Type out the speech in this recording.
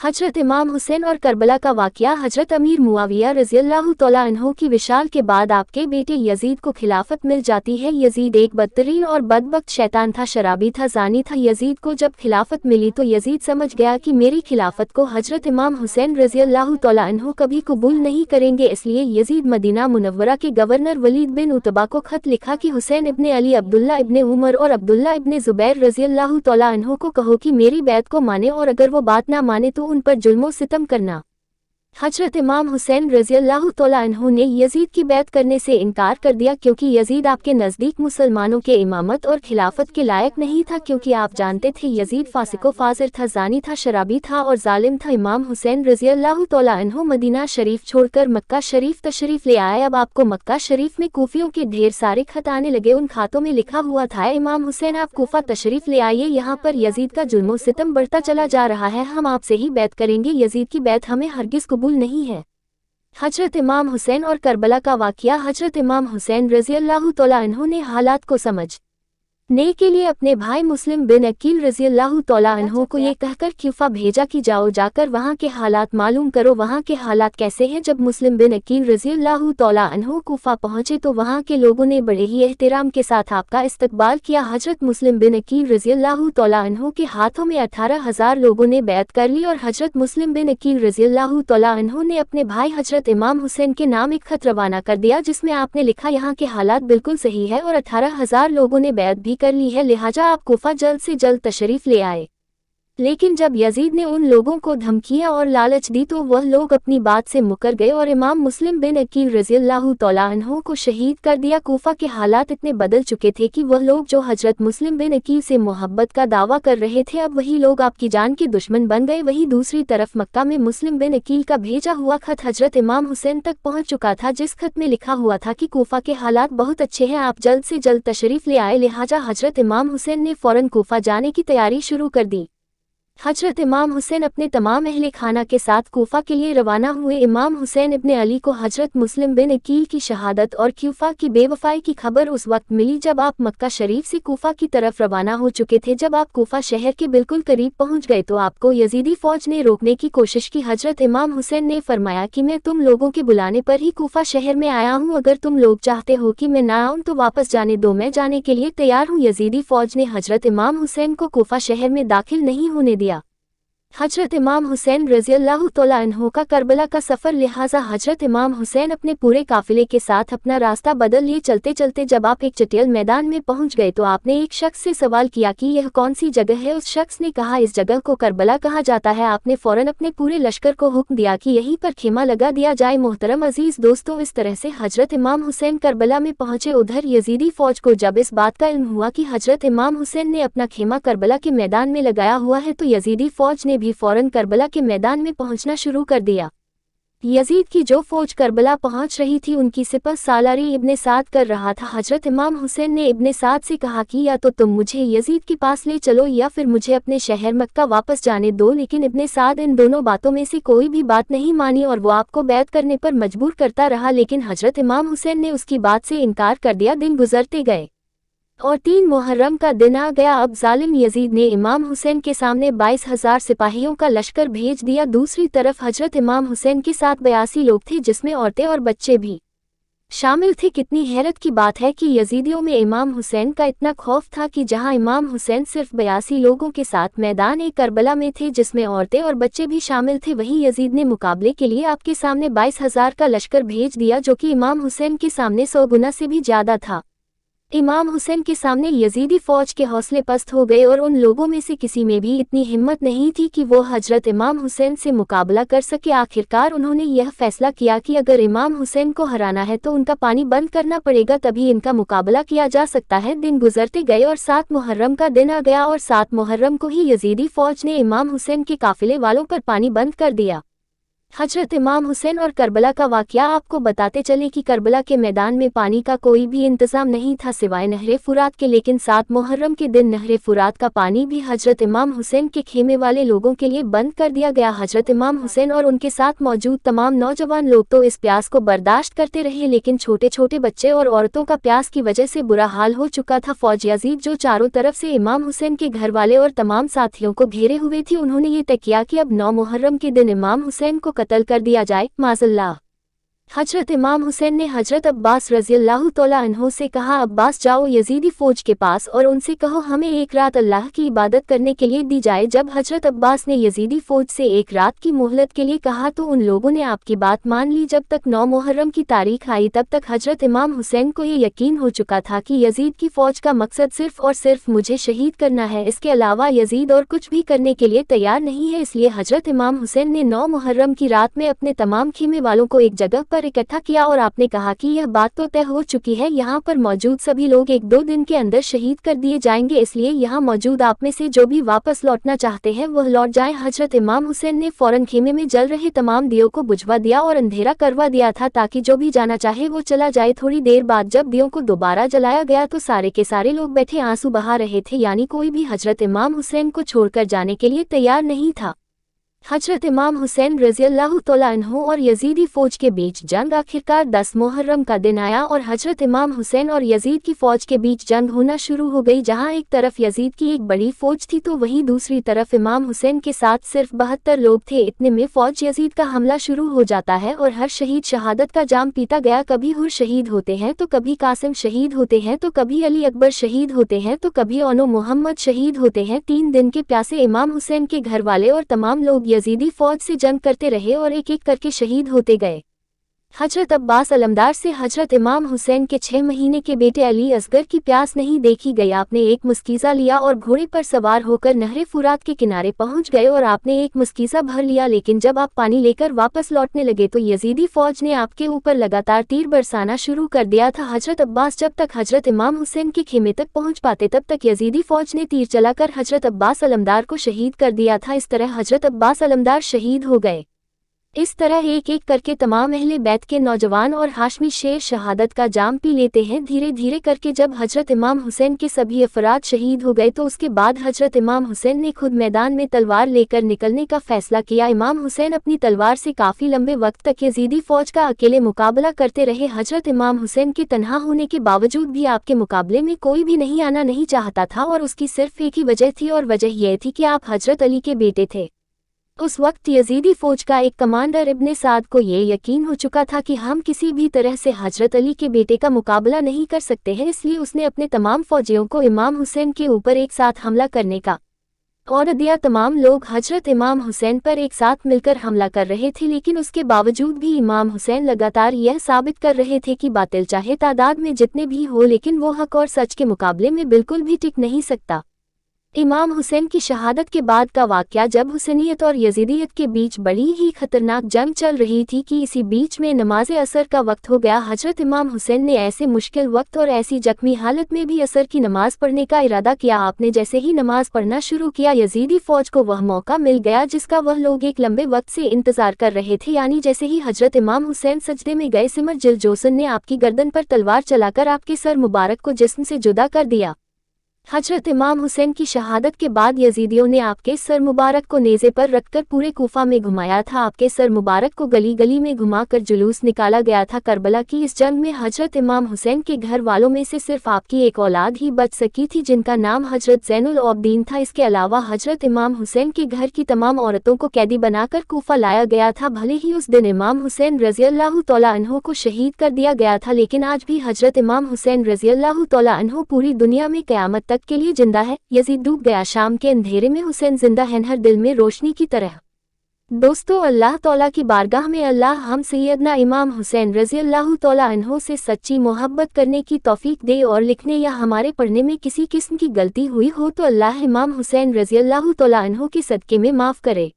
हजरत इमाम हुसैन और करबला का वाक़या। हजरत अमीर मुआविया रज़ियल्लाहु तआला अन्हु की विशाल के बाद आपके बेटे यजीद को खिलाफत मिल जाती है। यजीद एक बदतरीन और बदबख्त शैतान था, शराबी था, जानी था। यजीद को जब खिलाफत मिली तो यजीद समझ गया कि मेरी खिलाफत को हजरत इमाम हुसैन रज़ियल्लाहु तआला अन्हु कभी कबूल नहीं करेंगे। इसलिए यजीद मदीना मुनव्वरा के गवर्नर वलीद बिन उतबा को खत लिखा कि हुसैन इब्ने अली, अब्दुल्ला इब्ने उमर और अब्दुल्ला इब्ने ज़ुबैर रज़ियल्लाहु तआला अन्हु को कहो कि मेरी बैत को माने, और अगर वो बात ना माने तो उन पर जुल्म सितम करना। हजरत इमाम हुसैन रज़ियल्लाहु तआला अन्हु ने यजीद की बैत करने से इनकार कर दिया, क्योंकि यजीद आपके नज़दीक मुसलमानों के इमामत और खिलाफत के लायक नहीं था, क्योंकि आप जानते थे यजीद फासिको फाजिर था, जानी था, शराबी था और जालिम था। इमाम हुसैन रज़ियल्लाहु तआला अन्हु मदीना शरीफ छोड़कर मक्का शरीफ तशरीफ ले आए। अब आपको मक्का शरीफ में कूफियों के ढेर सारे खत आने लगे। उन खातों में लिखा हुआ था, इमाम हुसैन आप कूफा तशरीफ ले आइए, यहाँ पर यजीद का जुल्म सितम बढ़ता चला जा रहा है, हम आपसे ही बैत करेंगे, यजीद की बैत हमें हरगिज़ कबूल नहीं है। हजरत इमाम हुसैन और करबला का वाक़या। हजरत इमाम हुसैन रज़ियल्लाहु तआला अन्हु ने हालात को समझने के लिए अपने भाई मुस्लिम बिन अकील रज़ियल्लाहु तआला अन्हु को ये कहकर क्यूफा भेजा कि जाओ, जाकर वहाँ के हालात मालूम करो, वहाँ के हालात कैसे हैं। जब मुस्लिम बिन अकील रज़ियल्लाहु तआला अन्हु कूफा पहुँचे तो वहाँ के लोगों ने बड़े ही एहतराम के साथ आपका इस्तकबाल किया। हजरत मुस्लिम बिन अकील रज़ियल्लाहु तआला अन्हु के हाथों में 18,000 लोगों ने बैत कर ली, और हजरत मुस्लिम बिन अकील रज़ियल्लाहु तआला अन्हु ने अपने भाई हजरत इमाम हुसैन के नाम एक खत रवाना कर दिया, जिसमें आपने लिखा, यहाँ के हालात बिल्कुल सही है और 18,000 लोगों ने बैत भी कर ली है, लिहाजा आप कूफा जल्द से जल्द तशरीफ ले आए। लेकिन जब यजीद ने उन लोगों को धमकियां और लालच दी तो वह लोग अपनी बात से मुकर गए और इमाम मुस्लिम बिन अकील रज़ियल्लाहु तआला अन्हु को शहीद कर दिया। कूफा के हालात इतने बदल चुके थे कि वह लोग जो हजरत मुस्लिम बिन अकील से मोहब्बत का दावा कर रहे थे, अब वही लोग आपकी जान के दुश्मन बन गए। वहीं दूसरी तरफ मक्का में मुस्लिम बिन अकील का भेजा हुआ खत हजरत इमाम हुसैन तक पहुँच चुका था, जिस खत में लिखा हुआ था कि कूफा के हालात बहुत अच्छे हैं, आप जल्द से जल्द तशरीफ ले आए। लिहाजा हजरत इमाम हुसैन ने फौरन कूफा जाने की तैयारी शुरू कर दी। हजरत इमाम हुसैन अपने तमाम अहले खाना के साथ कूफा के लिए रवाना हुए। इमाम हुसैन इब्ने अली को हजरत मुस्लिम बिन अकील की शहादत और कूफा की बेवफाई की खबर उस वक्त मिली जब आप मक्का शरीफ से कूफा की तरफ रवाना हो चुके थे। जब आप कूफा शहर के बिल्कुल करीब पहुंच गए तो आपको यजीदी फौज ने रोकने की कोशिश की। हजरत इमाम हुसैन ने फरमाया कि मैं तुम लोगों के बुलाने पर ही कूफा शहर में आया हूँ, अगर तुम लोग चाहते हो कि मैं ना आऊँ तो वापस जाने दो, मैं जाने के लिए तैयार हूँ। यजीदी फौज ने हजरत इमाम हुसैन को कूफा शहर में दाखिल नहीं होने दिया। हजरत इमाम हुसैन रज़ियल्लाहु तआला अन्हु का करबला का सफ़र, लिहाजा हजरत इमाम हुसैन अपने पूरे काफिले के साथ अपना रास्ता बदल लिए। चलते चलते जब आप एक चटियल मैदान में पहुंच गए तो आपने एक शख्स से सवाल किया कि यह कौन सी जगह है। उस शख्स ने कहा, इस जगह को करबला कहा जाता है। आपने फौरन अपने पूरे लश्कर को हुक्म दिया कि यहीं पर खेमा लगा दिया जाए। मोहतरम अजीज दोस्तों, इस तरह से हजरत इमाम हुसैन करबला में पहुंचे। उधर यजीदी फौज को जब इस बात का इल्म हुआ कि हजरत इमाम हुसैन ने अपना खेमा करबला के मैदान में लगाया हुआ है तो यजीदी फौज ने भी फौरन करबला के मैदान में पहुंचना शुरू कर दिया। यजीद की जो फौज करबला पहुंच रही थी उनकी सिपह सालारी इब्ने साद कर रहा था। हजरत इमाम हुसैन ने इब्ने साद से कहा कि या तो तुम मुझे यजीद के पास ले चलो या फिर मुझे अपने शहर मक्का वापस जाने दो। लेकिन इब्ने साद इन दोनों बातों में से कोई भी बात नहीं मानी और वो आपको बैत करने पर मजबूर करता रहा, लेकिन हजरत इमाम हुसैन ने उसकी बात से इनकार कर दिया। दिन गुजरते गए और 3 मुहर्रम का दिन आ गया। अब जालिम यजीद ने इमाम हुसैन के सामने 22,000 सिपाहियों का लश्कर भेज दिया। दूसरी तरफ हजरत इमाम हुसैन के साथ 82 लोग थे, जिसमें औरतें और बच्चे भी शामिल थे। कितनी हैरत की बात है कि यजीदियों में इमाम हुसैन का इतना खौफ था कि जहां इमाम हुसैन सिर्फ 82 लोगों के साथ मैदान करबला में थे, जिसमें औरतें और बच्चे भी शामिल थे, वहीं यजीद ने मुकाबले के लिए आपके सामने 22,000 का लश्कर भेज दिया, जो कि इमाम हुसैन के सामने 100 गुना से भी ज्यादा था। इमाम हुसैन के सामने यजीदी फौज के हौसले पस्त हो गए और उन लोगों में से किसी में भी इतनी हिम्मत नहीं थी कि वो हजरत इमाम हुसैन से मुकाबला कर सके। आखिरकार उन्होंने यह फैसला किया कि अगर इमाम हुसैन को हराना है तो उनका पानी बंद करना पड़ेगा, तभी इनका मुकाबला किया जा सकता है। दिन गुजरते गए और 7 मुहर्रम का दिन आ गया और 7 मुहर्रम को ही यजीदी फौज ने इमाम हुसैन के काफिले वालों पर पानी बंद कर दिया। हजरत इमाम हुसैन और करबला का वाक़या आपको बताते चले कि करबला के मैदान में पानी का कोई भी इंतज़ाम नहीं था सिवाय नहरे फुरात के, लेकिन 7 मुहर्रम के दिन नहरे फुरात का पानी भी हजरत इमाम हुसैन के खेमे वाले लोगों के लिए बंद कर दिया गया। हजरत इमाम हुसैन और उनके साथ मौजूद तमाम नौजवान लोग तो इस प्यास को बर्दाश्त करते रहे, लेकिन छोटे छोटे बच्चे और औरतों का प्यास की वजह से बुरा हाल हो चुका था। फौज यजीद जो चारों तरफ से इमाम हुसैन के घर वाले और तमाम साथियों को घेरे हुए थी, उन्होंने ये तय किया कि अब 9 मुहर्रम के दिन इमाम हुसैन को कत्ल कर दिया जाए, माज़अल्लाह। हजरत इमाम हुसैन ने हजरत अब्बास रज़ियल्लाहु तआला अन्हु से कहा, अब्बास जाओ यजीदी फौज के पास और उनसे कहो हमें एक रात अल्लाह की इबादत करने के लिए दी जाए। जब हजरत अब्बास ने यजीदी फौज से एक रात की मोहलत के लिए कहा तो उन लोगों ने आपकी बात मान ली। जब तक 9 मुहर्रम की तारीख आई तब तक हजरत इमाम हुसैन को ये यकीन हो चुका था कि यजीद की फौज का मकसद सिर्फ और सिर्फ मुझे शहीद करना है, इसके अलावा यजीद और कुछ भी करने के लिए तैयार नहीं है। इसलिए हजरत इमाम हुसैन ने 9 मुहर्रम की रात में अपने तमाम खीमे वालों को एक जगह पर इकट्ठा किया और आपने कहा कि यह बात तो तय हो चुकी है, यहाँ पर मौजूद सभी लोग 1-2 दिन के अंदर शहीद कर दिए जाएंगे, इसलिए यहाँ मौजूद आप में से जो भी वापस लौटना चाहते हैं वह लौट जाएं। हजरत इमाम हुसैन ने फौरन खेमे में जल रहे तमाम दियों को बुझवा दिया और अंधेरा करवा दिया था ताकि जो भी जाना चाहे वो चला जाए। थोड़ी देर बाद जब दियों को दोबारा जलाया गया तो सारे के सारे लोग बैठे आंसू बहा रहे थे, यानी कोई भी हजरत इमाम हुसैन को छोड़कर जाने के लिए तैयार नहीं था। हजरत इमाम हुसैन रज़ियल्लाहु तआला अन्हु और यजीदी फौज के बीच जंग आखिरकार 10 मुहर्रम का दिन आया और हजरत इमाम हुसैन और यजीद की फौज के बीच जंग होना शुरू हो गई। जहां एक तरफ यजीद की एक बड़ी फौज थी तो वहीं दूसरी तरफ इमाम हुसैन के साथ सिर्फ 72 लोग थे। इतने में फौज यजीद का हमला शुरू हो जाता है और हर शहीद शहादत का जाम पीता गया। कभी हुर शहीद होते हैं तो कभी कासिम शहीद होते हैं तो कभी अली अकबर शहीद होते हैं तो कभी ओनो मोहम्मद शहीद होते हैं। 3 दिन के प्यासे इमाम हुसैन के घर वाले और तमाम लोग यजीदी फौज से जंग करते रहे और एक एक करके शहीद होते गए। हजरत अब्बास अलमदार से हजरत इमाम हुसैन के 6 महीने के बेटे अली असगर की प्यास नहीं देखी गई। आपने एक मुस्कीज़ा लिया और घोड़े पर सवार होकर नहरे फुरात के किनारे पहुंच गए और आपने एक मुस्कीज़ा भर लिया, लेकिन जब आप पानी लेकर वापस लौटने लगे तो यजीदी फौज ने आपके ऊपर लगातार तीर बरसाना शुरू कर दिया था। हजरत अब्बास जब तक हजरत इमाम हुसैन के खेमे तक पहुंच पाते तब तक यजीदी फौज ने तीर चलाकर हजरत अब्बास अलमदार को शहीद कर दिया था। इस तरह हजरत अब्बास अलमदार शहीद हो गए। इस तरह एक एक करके तमाम अहले बैत के नौजवान और हाशमी शेर शहादत का जाम पी लेते हैं। धीरे धीरे करके जब हजरत इमाम हुसैन के सभी अफराद शहीद हो गए तो उसके बाद हजरत इमाम हुसैन ने खुद मैदान में तलवार लेकर निकलने का फैसला किया। इमाम हुसैन अपनी तलवार से काफ़ी लंबे वक्त तक यजीदी फौज का अकेले मुकाबला करते रहे। हजरत इमाम हुसैन के तन्हा होने के बावजूद भी आपके मुकाबले में कोई भी नहीं आना नहीं चाहता था और उसकी सिर्फ एक ही वजह थी और वजह यह थी कि आप हजरत अली के बेटे थे। उस वक्त यजीदी फौज का एक कमांडर इब्ने साद को ये यकीन हो चुका था कि हम किसी भी तरह से हजरत अली के बेटे का मुकाबला नहीं कर सकते हैं, इसलिए उसने अपने तमाम फौजियों को इमाम हुसैन के ऊपर एक साथ हमला करने का ऑर्डर दिया। तमाम लोग हजरत इमाम हुसैन पर एक साथ मिलकर हमला कर रहे थे, लेकिन उसके बावजूद भी इमाम हुसैन लगातार यह साबित कर रहे थे कि बातिल चाहे तादाद में जितने भी हो लेकिन वो हक और सच के मुकाबले में बिल्कुल भी टिक नहीं सकता। इमाम हुसैन की शहादत के बाद का वाक़या जब हुसैनियत और यजीदियत के बीच बड़ी ही खतरनाक जंग चल रही थी कि इसी बीच में नमाज असर का वक्त हो गया। हजरत इमाम हुसैन ने ऐसे मुश्किल वक्त और ऐसी जख्मी हालत में भी असर की नमाज पढ़ने का इरादा किया। आपने जैसे ही नमाज पढ़ना शुरू किया यजीदी फौज को वह मौका मिल गया जिसका वह लोग एक लंबे वक्त से इंतजार कर रहे थे, यानी जैसे ही हजरत इमाम हुसैन सजदे में गए सिमर जिल जोसन ने आपकी गर्दन पर तलवार चलाकर आपके सर मुबारक को जिस्म से जुदा कर दिया। हजरत इमाम हुसैन की शहादत के बाद यजीदियों ने आपके सर मुबारक को नेज़े पर रखकर पूरे कूफा में घुमाया था। आपके सर मुबारक को गली गली में घुमाकर जुलूस निकाला गया था। करबला की इस जंग में हजरत इमाम हुसैन के घर वालों में से सिर्फ आपकी एक औलाद ही बच सकी थी जिनका नाम हजरत ज़ैनुल आबदीन था। इसके अलावा हजरत इमाम हुसैन के घर की तमाम औरतों को कैदी बनाकर कूफा लाया गया था। भले ही उस दिन इमाम हुसैन रज़ियल्लाहु तआला अन्हु को शहीद कर दिया गया था, लेकिन आज भी हजरत इमाम हुसैन रज़ियल्लाहु तआला अन्हु पूरी दुनिया में क़यामत तक के लिए जिंदा है। यजीद डूब गया शाम के अंधेरे में, हुसैन जिंदा है हर दिल में रोशनी की तरह। दोस्तों, अल्लाह तौला की बारगाह में अल्लाह हम सैयदना इमाम हुसैन रज़ियल्लाहु तआला अन्हु से सच्ची मोहब्बत करने की तौफीक दे और लिखने या हमारे पढ़ने में किसी किस्म की गलती हुई हो तो अल्लाह इमाम हुसैन रज़ियल्लाहु तआला अन्हु के सदके में माफ़ करे।